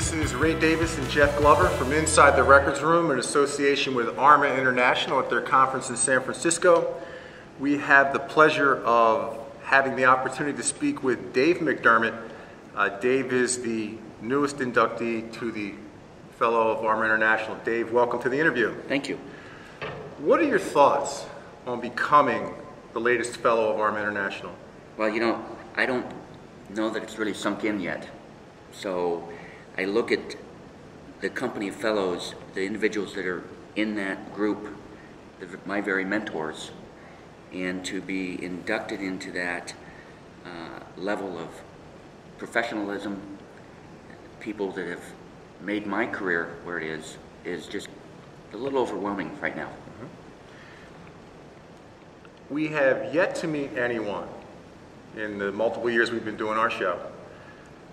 This is Ray Davis and Jeff Glover from Inside the Records Room in association with ARMA International at their conference in San Francisco. We have the pleasure of having the opportunity to speak with Dave McDermott. Dave is the newest inductee to the Fellow of ARMA International. Dave, welcome to the interview. Thank you. What are your thoughts on becoming the latest Fellow of ARMA International? Well, I don't know that it's really sunk in yet. So I look at the company of fellows, the individuals that are in that group, my very mentors, and to be inducted into that level of professionalism, people that have made my career where it is just a little overwhelming right now. We have yet to meet anyone in the multiple years we've been doing our show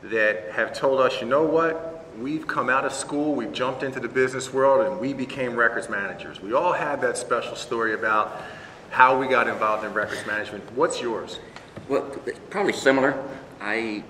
that have told us, you know what, we've come out of school, we've jumped into the business world, and we became records managers. We all have that special story about how we got involved in records management. What's yours? Well, probably similar. I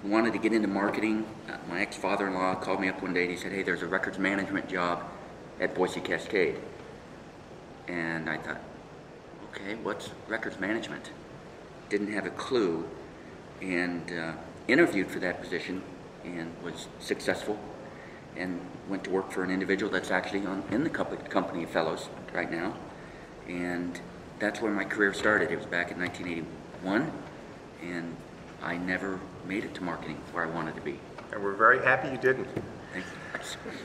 wanted to get into marketing. My ex-father-in-law called me up one day and he said, hey, there's a records management job at Boise Cascade. And I thought, okay, what's records management? Didn't have a clue, and interviewed for that position and was successful, and went to work for an individual that's actually in the company of fellows right now, and that's where my career started. It was back in 1981, and I never made it to marketing where I wanted to be. And we're very happy you didn't. Thank you.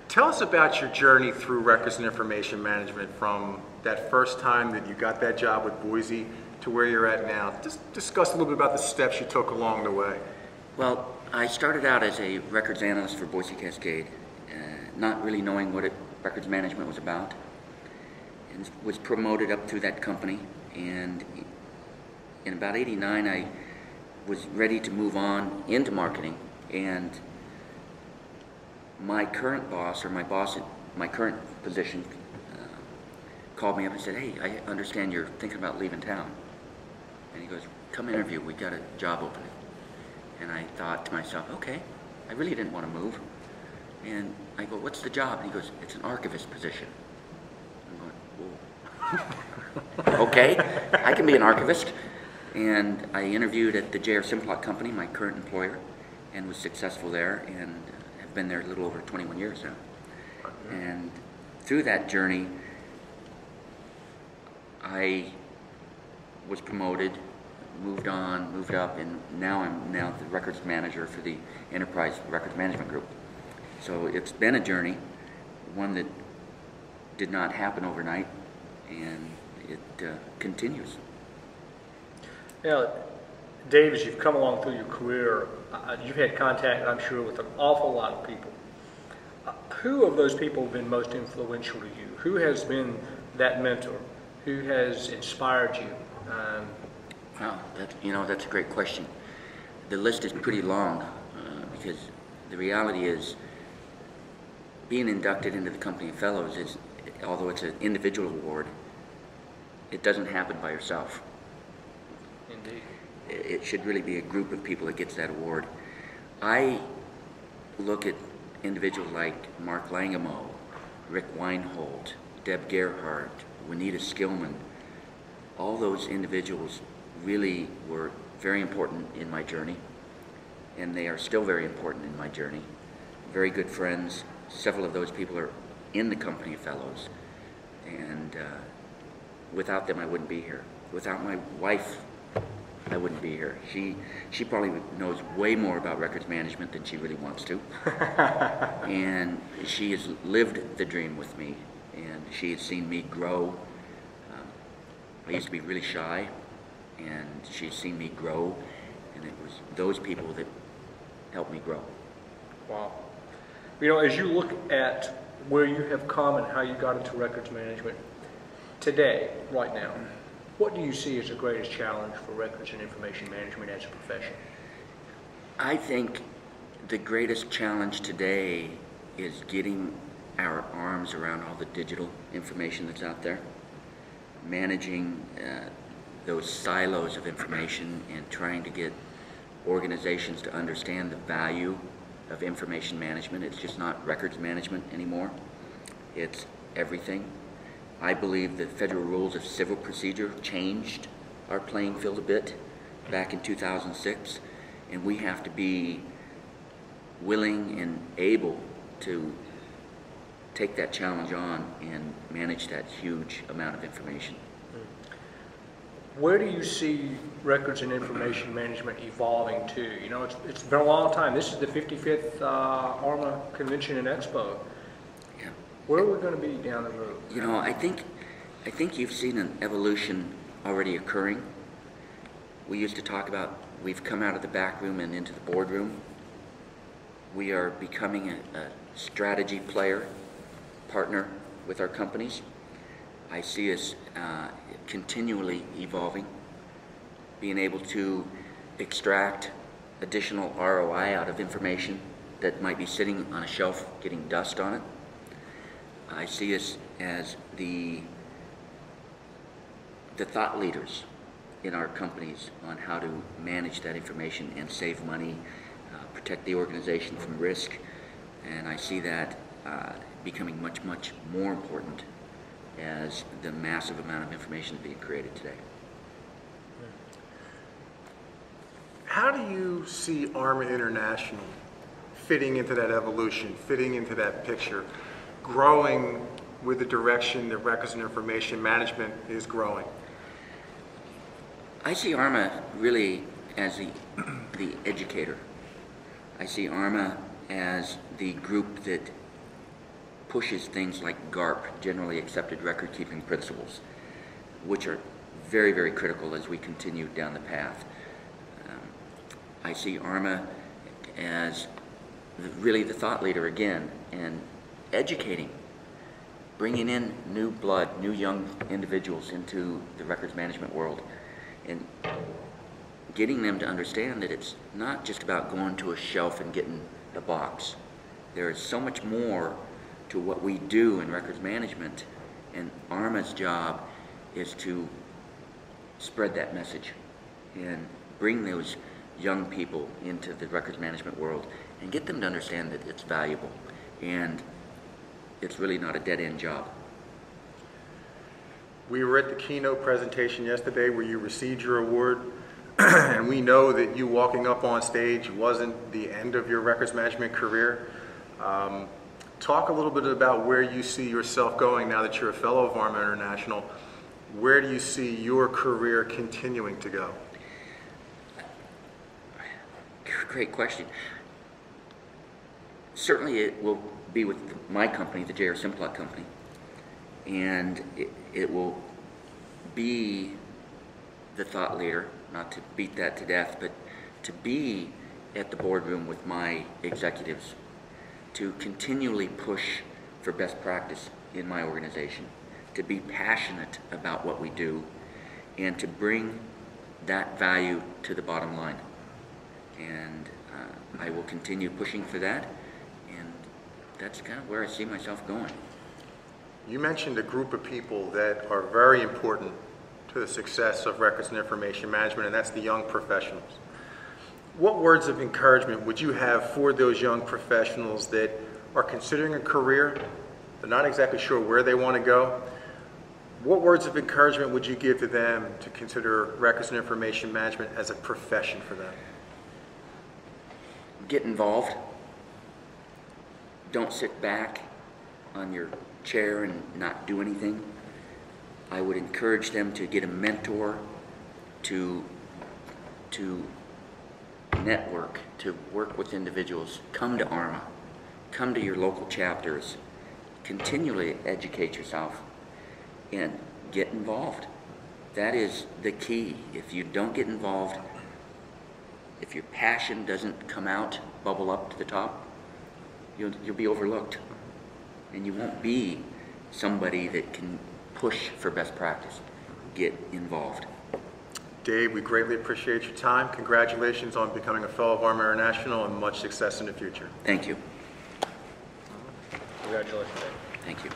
Tell us about your journey through records and information management from that first time that you got that job with Boise to where you're at now. Just discuss a little bit about the steps you took along the way. Well, I started out as a records analyst for Boise Cascade, not really knowing what records management was about, and was promoted up through that company. And in about '89, I was ready to move on into marketing, and my current boss, or my boss at my current position, called me up and said, hey, I understand you're thinking about leaving town. And he goes, come interview, we got a job opening. And I thought to myself, okay, I really didn't want to move. And I go, what's the job? And he goes, it's an archivist position. I'm going, whoa. Okay, I can be an archivist. And I interviewed at the J.R. Simplot Company, my current employer, and was successful there, and have been there a little over 21 years now. And through that journey, I was promoted, moved on, moved up, and now I'm the records manager for the Enterprise Records Management Group. So it's been a journey, one that did not happen overnight, and it continues. Now, Dave, as you've come along through your career, you've had contact, I'm sure, with an awful lot of people. Who of those people have been most influential to you? Who has been that mentor? Who has inspired you? Well, that's a great question. The list is pretty long because the reality is being inducted into the company of fellows is, although it's an individual award, it doesn't happen by yourself. Indeed. It should really be a group of people that gets that award. I look at individuals like Mark Langemo, Rick Weinhold, Deb Gerhardt, Juanita Skillman. All those individuals really were very important in my journey, and they are still very important in my journey. Very good friends. Several of those people are in the company of fellows, and without them I wouldn't be here. Without my wife, I wouldn't be here. She probably knows way more about records management than she really wants to. And she has lived the dream with me, and she has seen me grow. I used to be really shy, and she's seen me grow, and it was those people that helped me grow. Wow. As you look at where you have come and how you got into records management today, right now, what do you see as the greatest challenge for records and information management as a profession? I think the greatest challenge today is getting our arms around all the digital information that's out there, managing those silos of information and trying to get organizations to understand the value of information management. It's just not records management anymore. It's everything. I believe the Federal Rules of Civil Procedure changed our playing field a bit back in 2006, and we have to be willing and able to take that challenge on and manage that huge amount of information. Where do you see records and information management evolving to? You know, it's been a long time. This is the 55th ARMA Convention and Expo. Yeah. Where are we going to be down the road? You know, I think you've seen an evolution already occurring. We used to talk about we've come out of the back room and into the boardroom. We are becoming a strategy player, partner with our companies. I see us continually evolving, being able to extract additional ROI out of information that might be sitting on a shelf getting dust on it. I see us as the thought leaders in our companies on how to manage that information and save money, protect the organization from risk, and I see that becoming much, much more important as the massive amount of information is being created today. How do you see ARMA International fitting into that evolution, fitting into that picture, growing with the direction that records and information management is growing? I see ARMA really as the educator. I see ARMA as the group that pushes things like GARP, Generally Accepted Record Keeping Principles, which are very, very critical as we continue down the path. I see ARMA as really the thought leader again, and educating, bringing in new blood, new young individuals into the records management world, and getting them to understand that it's not just about going to a shelf and getting a box. There is so much more to what we do in records management, and ARMA's job is to spread that message and bring those young people into the records management world and get them to understand that it's valuable and it's really not a dead-end job. We were at the keynote presentation yesterday where you received your award, and we know that you walking up on stage wasn't the end of your records management career. Talk a little bit about where you see yourself going now that you're a fellow of ARMA International. Where do you see your career continuing to go? Great question. Certainly it will be with my company, the J.R. Simplot Company, and it will be the thought leader, not to beat that to death, but to be at the boardroom with my executives, to continually push for best practice in my organization, to be passionate about what we do, and to bring that value to the bottom line. And I will continue pushing for that, and that's kind of where I see myself going. You mentioned a group of people that are very important to the success of records and information management, and that's the young professionals. What words of encouragement would you have for those young professionals that are considering a career, they're not exactly sure where they want to go? What words of encouragement would you give to them to consider records and information management as a profession for them? Get involved. Don't sit back on your chair and not do anything. I would encourage them to get a mentor, to network, to work with individuals. Come to ARMA. Come to your local chapters. Continually educate yourself and get involved. That is the key. If you don't get involved, if your passion doesn't come out, bubble up to the top, you'll be overlooked, and you won't be somebody that can push for best practice. Get involved. Dave, we greatly appreciate your time. Congratulations on becoming a fellow of ARMA International, and much success in the future. Thank you. Congratulations, Dave. Thank you.